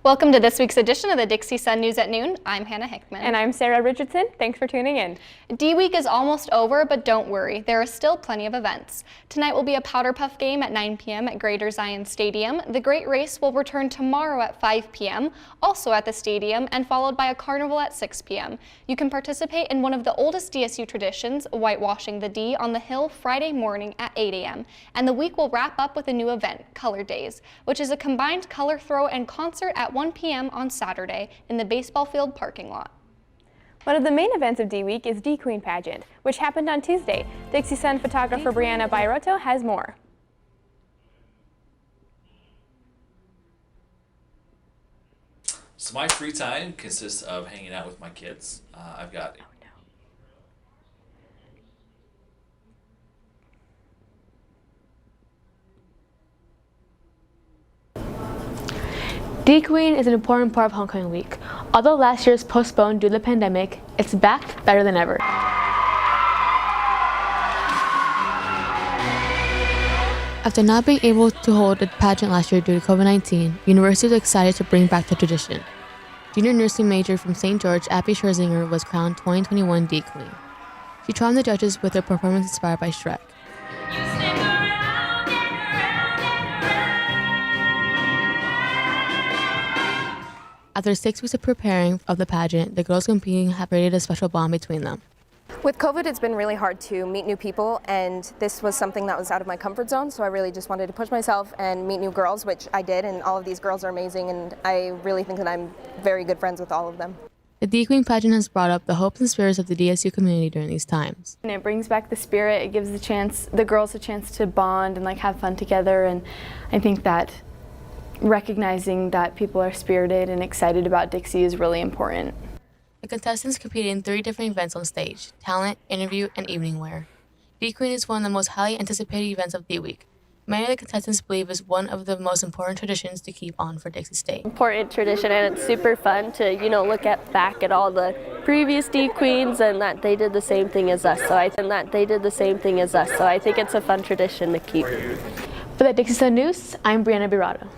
Welcome to this week's edition of the Dixie Sun News at Noon. I'm Hannah Hickman. And I'm Sarah Richardson. Thanks for tuning in. D-Week is almost over, but don't worry, there are still plenty of events. Tonight will be a Powder Puff game at 9 p.m. at Greater Zion Stadium. The Great Race will return tomorrow at 5 p.m., also at the stadium, and followed by a carnival at 6 p.m. You can participate in one of the oldest DSU traditions, whitewashing the D on the hill Friday morning at 8 a.m. And the week will wrap up with a new event, Color Days, which is a combined color throw and concert at 1 p.m. on Saturday in the baseball field parking lot. One of the main events of D-Week is D-Queen Pageant, which happened on Tuesday. Dixie Sun photographer Brianna Bairotto has more. So my free time consists of hanging out with my kids. I've got D-Queen is an important part of Homecoming Week. Although last year's postponed due to the pandemic, it's back better than ever. After not being able to hold a pageant last year due to COVID-19, the university was excited to bring back the tradition. Junior nursing major from St. George, Abby Schwarzenegger, was crowned 2021 D-Queen. She charmed the judges with her performance inspired by Shrek. After 6 weeks of preparing of the pageant, the girls competing have created a special bond between them. With COVID, it's been really hard to meet new people, and this was something that was out of my comfort zone, so I really just wanted to push myself and meet new girls, which I did, and all of these girls are amazing, and I really think that I'm very good friends with all of them. The D-Queen pageant has brought up the hopes and spirits of the DSU community during these times. And it brings back the spirit, it gives the girls a chance to bond and have fun together, and I think that recognizing that people are spirited and excited about Dixie is really important. The contestants competed in 3 different events on stage: talent, interview, and evening wear. D-Queen is one of the most highly anticipated events of D-Week. Many of the contestants believe it's one of the most important traditions to keep on for Dixie State. Important tradition, and it's super fun to, look back at all the previous D-Queens and that they did the same thing as us. So I think it's a fun tradition to keep. For the Dixie Sun News, I'm Brianna Bairotto.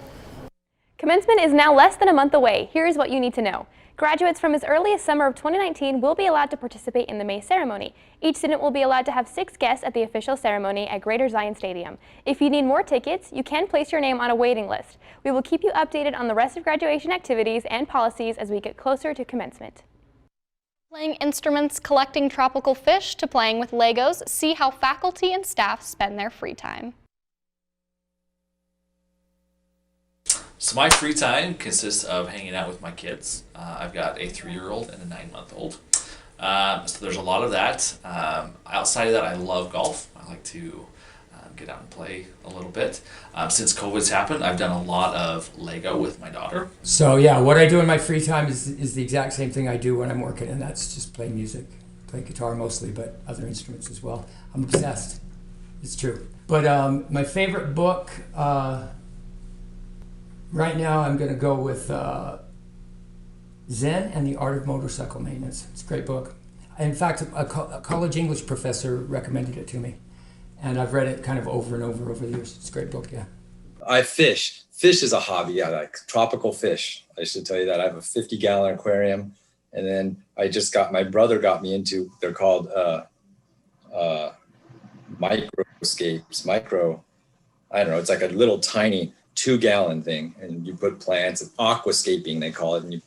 Commencement is now less than a month away. Here's what you need to know. Graduates from as early as summer of 2019 will be allowed to participate in the May ceremony. Each student will be allowed to have 6 guests at the official ceremony at Greater Zion Stadium. If you need more tickets, you can place your name on a waiting list. We will keep you updated on the rest of graduation activities and policies as we get closer to commencement. Playing instruments, collecting tropical fish, to playing with Legos, see how faculty and staff spend their free time. So my free time consists of hanging out with my kids. I've got a 3-year-old and a 9-month-old. So there's a lot of that. Outside of that, I love golf. I like to get out and play a little bit. Since COVID's happened, I've done a lot of Lego with my daughter. So yeah, what I do in my free time is the exact same thing I do when I'm working, and that's just play music. Play guitar mostly, but other instruments as well. I'm obsessed. It's true. But my favorite book, right now I'm going to go with Zen and the Art of Motorcycle Maintenance. It's a great book. In fact, a college English professor recommended it to me, and I've read it kind of over and over the years. It's a great book, yeah. I fish. Fish is a hobby. I like tropical fish. I should tell you that. I have a 50-gallon aquarium, and then my brother got me into, they're called microscapes. I don't know, it's like a little tiny 2-gallon thing, and you put plants, aquascaping they call it, and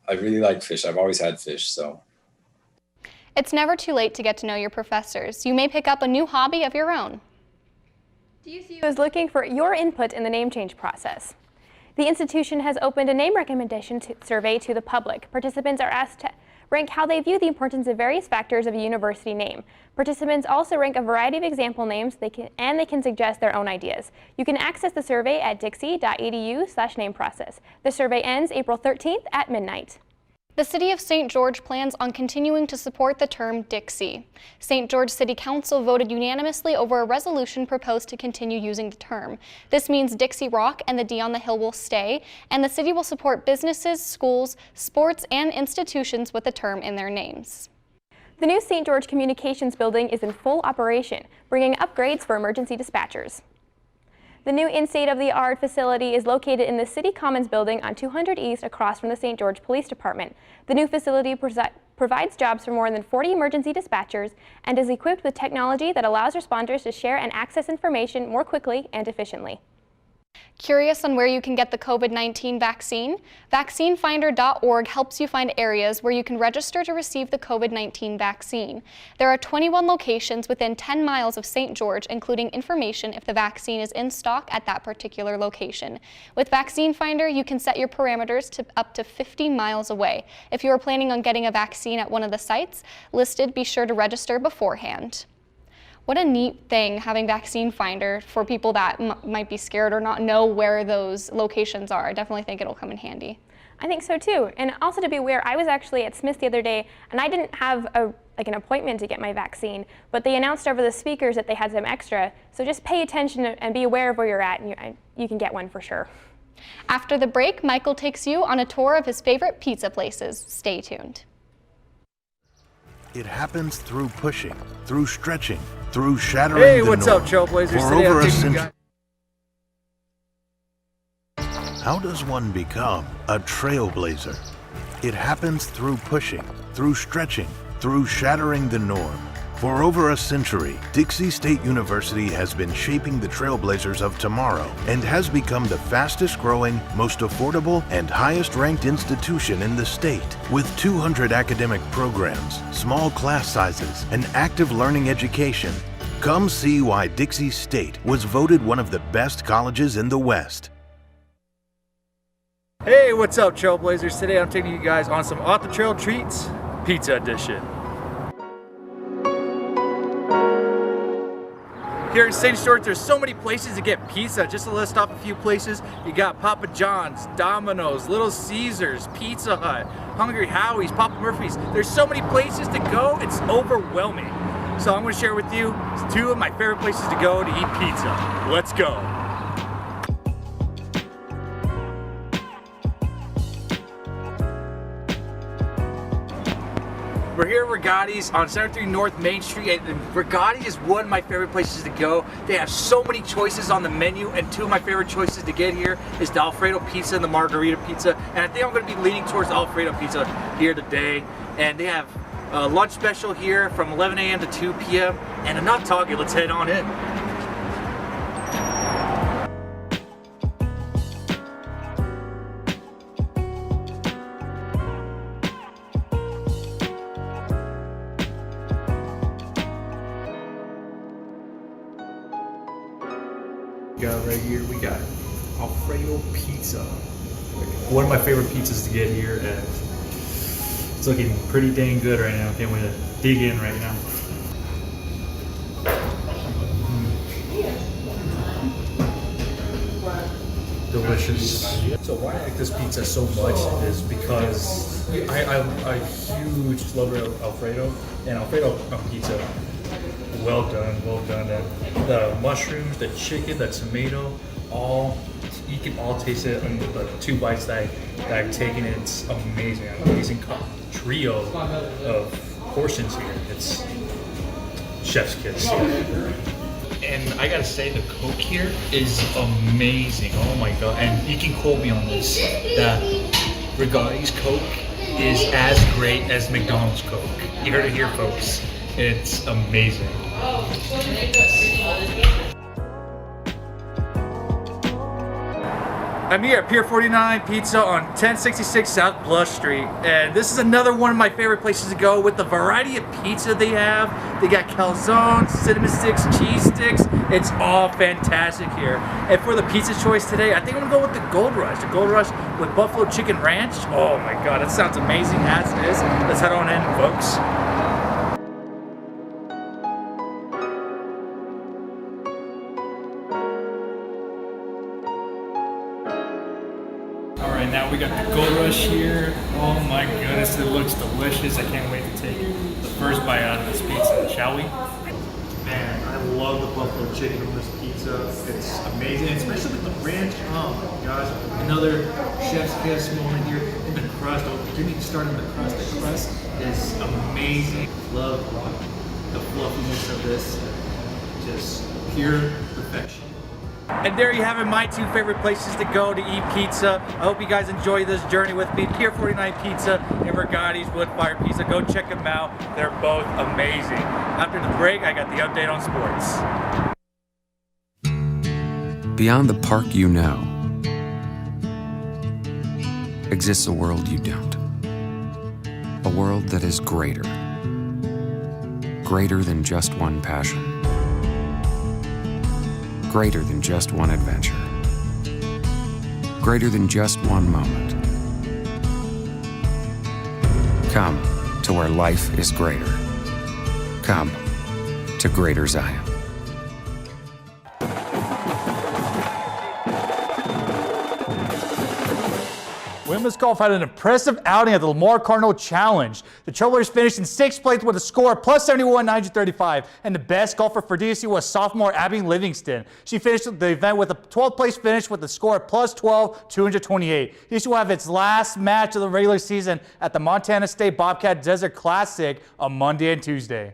I really like fish. I've always had fish, so. It's never too late to get to know your professors. You may pick up a new hobby of your own. DSU is looking for your input in the name change process. The institution has opened a name recommendation survey to the public. Participants are asked to rank how they view the importance of various factors of a university name. Participants also rank a variety of example names and they can suggest their own ideas. You can access the survey at dixie.edu/nameprocess. The survey ends April 13th at midnight. The City of St. George plans on continuing to support the term Dixie. St. George City Council voted unanimously over a resolution proposed to continue using the term. This means Dixie Rock and the D on the Hill will stay, and the city will support businesses, schools, sports, and institutions with the term in their names. The new St. George Communications Building is in full operation, bringing upgrades for emergency dispatchers. The new in-state-of-the-art facility is located in the City Commons building on 200 East across from the St. George Police Department. The new facility provides jobs for more than 40 emergency dispatchers and is equipped with technology that allows responders to share and access information more quickly and efficiently. Curious on where you can get the COVID-19 vaccine? VaccineFinder.org helps you find areas where you can register to receive the COVID-19 vaccine. There are 21 locations within 10 miles of St. George, including information if the vaccine is in stock at that particular location. With Vaccine Finder, you can set your parameters to up to 50 miles away. If you are planning on getting a vaccine at one of the sites listed, be sure to register beforehand. What a neat thing having Vaccine Finder for people that might be scared or not know where those locations are. I definitely think it'll come in handy. I think so too. And also to be aware, I was actually at Smith's the other day and I didn't have an appointment to get my vaccine, but they announced over the speakers that they had some extra. So just pay attention and be aware of where you're at and you can get one for sure. After the break, Michael takes you on a tour of his favorite pizza places. Stay tuned. It happens through pushing, through stretching, through shattering Hey, the what's norm. up, Trailblazers? For Today over I'm a taking you century. How does one become a trailblazer? It happens through pushing, through stretching, through shattering the norm. For over a century, Dixie State University has been shaping the trailblazers of tomorrow and has become the fastest growing, most affordable, and highest ranked institution in the state. With 200 academic programs, small class sizes, and active learning education, come see why Dixie State was voted one of the best colleges in the West. Hey, what's up, Trailblazers? Today I'm taking you guys on some off the trail treats, pizza edition. Here in St. George, there's so many places to get pizza. Just to list off a few places, you got Papa John's, Domino's, Little Caesars, Pizza Hut, Hungry Howie's, Papa Murphy's. There's so many places to go, it's overwhelming. So I'm gonna share with you 2 of my favorite places to go to eat pizza. Let's go. We're here at Rigotti's on 73 North Main Street, and Rigotti is one of my favorite places to go. They have so many choices on the menu, and 2 of my favorite choices to get here is the Alfredo Pizza and the Margarita Pizza. And I think I'm going to be leaning towards the Alfredo Pizza here today. And they have a lunch special here from 11 a.m. to 2 p.m. And enough talking, let's head on in. Right here we got Alfredo Pizza, one of my favorite pizzas to get here, and it's looking pretty dang good right now. Can't wait to dig in right now. Delicious. So why I like this pizza so much is because I'm a huge lover of Alfredo, and Alfredo pizza, well done. And the mushrooms, the chicken, the tomato, you can all taste it in the 2 bites that I've taken. It's amazing. An amazing trio of portions here. It's chef's kiss. And I gotta say, the Coke here is amazing. Oh my god! And you can quote me on this, that Rigotti's Coke is as great as McDonald's Coke. You heard it here, folks. It's amazing. I'm here at Pier 49 Pizza on 1066 South Blush Street, and this is another one of my favorite places to go with the variety of pizza they have. They got calzones, cinnamon sticks, cheese sticks. It's all fantastic here. And for the pizza choice today, I think I'm gonna go with the Gold Rush. The Gold Rush with Buffalo Chicken Ranch. Oh my god, that sounds amazing as it is. Let's head on in, folks. Alright, now we got the Gold Rush here. Oh my goodness, it looks delicious. I can't wait to take the first bite out of this pizza, shall we? Man, I love the buffalo chicken on this pizza. It's amazing, especially with the ranch. Oh my gosh, another chef's kiss moment here. In the crust, didn't even start in the crust. The crust is amazing. Love the fluffiness of this. Just pure perfection. And there you have it, my 2 favorite places to go to eat pizza. I hope you guys enjoy this journey with me. Pier 49 Pizza and Rigotti's Wood Fire Pizza. Go check them out. They're both amazing. After the break, I got the update on sports. Beyond the park you know exists a world you don't. A world that is greater. Greater than just one passion. Greater than just one adventure. Greater than just one moment. Come to where life is greater. Come to Greater Zion. Women's golf had an impressive outing at the Lamar Cardinal Challenge. The Trailblazers finished in 6th place with a score of plus 71, 935, and the best golfer for DSU was sophomore Abby Livingston. She finished the event with a 12th place finish with a score of plus 12, 228. DSU will have its last match of the regular season at the Montana State Bobcat Desert Classic on Monday and Tuesday.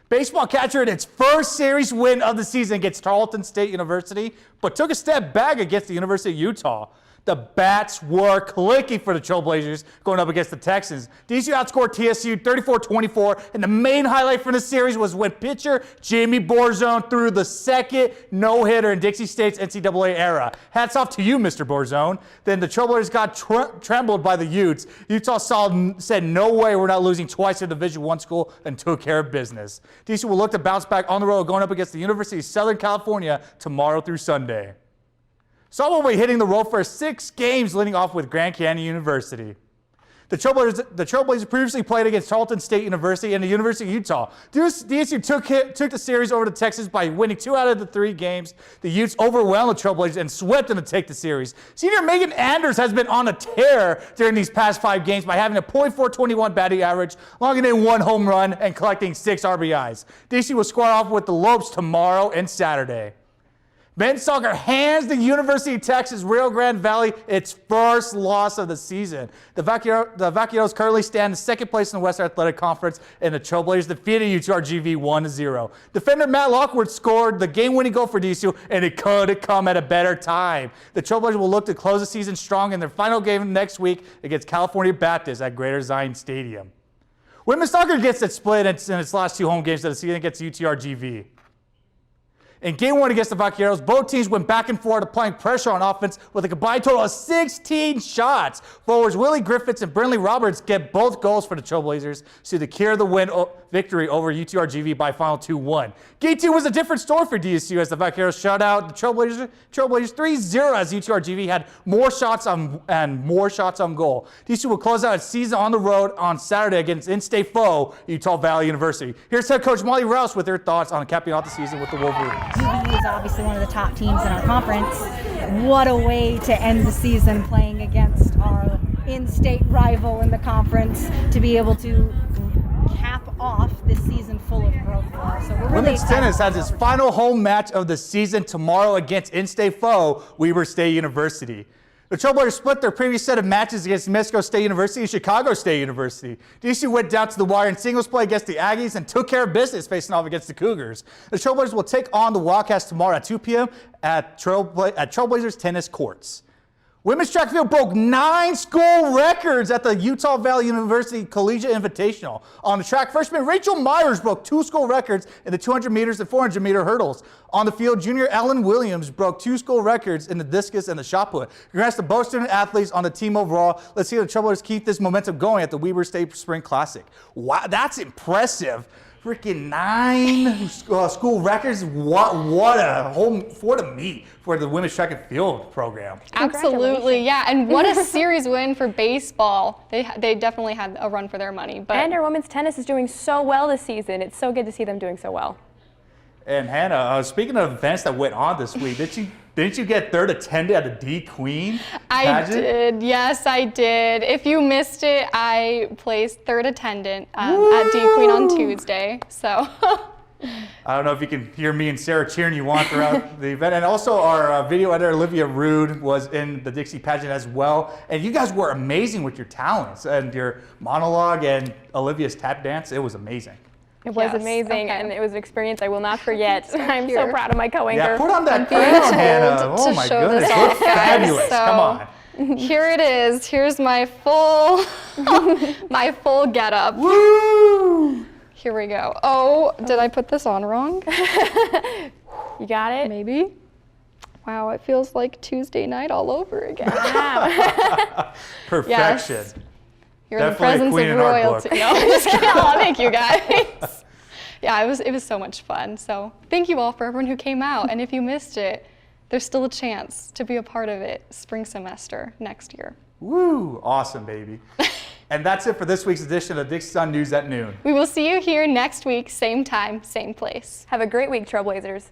Baseball captured its first series win of the season against Tarleton State University, but took a step back against the University of Utah. The bats were clicking for the Trailblazers going up against the Texans. DSU outscored TSU 34-24, and the main highlight from the series was when pitcher Jamie Borzone threw the second no-hitter in Dixie State's NCAA era. Hats off to you, Mr. Borzone. Then the Trailblazers got trembled by the Utes. Utah said, no way, we're not losing twice to a Division I school, and took care of business. DSU will look to bounce back on the road going up against the University of Southern California tomorrow through Sunday. Softball will be hitting the road for 6 games, leading off with Grand Canyon University. The Trailblazers previously played against Tarleton State University and the University of Utah. DSU took the series over to Texas by winning 2 out of the 3 games. The Utes overwhelmed the Trailblazers and swept them to take the series. Senior Megan Anders has been on a tear during these past 5 games by having a .421 batting average, logging in 1 home run, and collecting 6 RBIs. DSU will square off with the Lopes tomorrow and Saturday. Men's soccer hands the University of Texas Rio Grande Valley its first loss of the season. The Vaqueros currently stand in 2nd place in the Western Athletic Conference, and the Trailblazers defeated UTRGV 1-0. Defender Matt Lockwood scored the game-winning goal for DSU, and it could have come at a better time. The Trailblazers will look to close the season strong in their final game next week against California Baptist at Greater Zion Stadium. Women's soccer gets it split in its last 2 home games of the season against UTRGV. In Game 1 against the Vaqueros, both teams went back and forth applying pressure on offense with a combined total of 16 shots. Forwards Willie Griffiths and Brinley Roberts get both goals for the Trailblazers to secure the victory over UTRGV by final 2-1. Game 2 was a different story for DSU as the Vaqueros shut out the Trailblazers 3-0 as UTRGV had more shots on goal. DSU will close out its season on the road on Saturday against in-state foe Utah Valley University. Here's head coach Molly Rouse with her thoughts on capping off the season with the Wolverines. UVU is obviously one of the top teams in our conference. What a way to end the season playing against our in-state rival in the conference to be able to cap off this season full of growth for us. So we're really Women's tennis has its final home match of the season tomorrow against in-state foe Weber State University. The Trailblazers split their previous set of matches against New Mexico State University and Chicago State University. DSU went down to the wire in singles play against the Aggies and took care of business facing off against the Cougars. The Trailblazers will take on the Wildcats tomorrow at 2 p.m. at Trailblazers Tennis Courts. Women's track and field broke 9 school records at the Utah Valley University Collegiate Invitational. On the track, freshman Rachel Myers broke 2 school records in the 200 meters and 400 meter hurdles. On the field, junior Ellen Williams broke 2 school records in the discus and the shot put. Congrats to both student athletes on the team overall. Let's see how the Trailblazers keep this momentum going at the Weber State Spring Classic. Wow, that's impressive. Freaking 9 school records. What a meet for the women's track and field program. Absolutely, yeah. And what a series win for baseball. They definitely had a run for their money. And our women's tennis is doing so well this season. It's so good to see them doing so well. And Hannah, speaking of events that went on this week, didn't you get 3rd attendant at the D Queen pageant? I did. Yes, I did. If you missed it, I placed 3rd attendant at D Queen on Tuesday. So I don't know if you can hear me and Sarah cheering you on throughout the event. And also our video editor, Olivia Rude, was in the Dixie pageant as well. And you guys were amazing with your talents and your monologue and Olivia's tap dance. It was amazing. It was Yes, amazing, okay. and it was an experience I will not forget. I'm so here. proud of my co-anchor. Yeah, put on that I'm being crown, Hannah. told Oh to my show goodness, this you're off, guys. fabulous. So Come on. here it is. Here's my full, my full getup. Woo! Here we go. Oh, did I put this on wrong? You got it? Maybe. Wow, it feels like Tuesday night all over again. Wow. Perfection. Yes. You're Definitely in the a queen presence in of our royalty. book. No, I'm just kidding. Oh, thank you guys. Yeah, it was so much fun. So thank you all for everyone who came out. And if you missed it, there's still a chance to be a part of it spring semester next year. Woo! Awesome, baby. And that's it for this week's edition of Dixie Sun News at Noon. We will see you here next week, same time, same place. Have a great week, Trailblazers.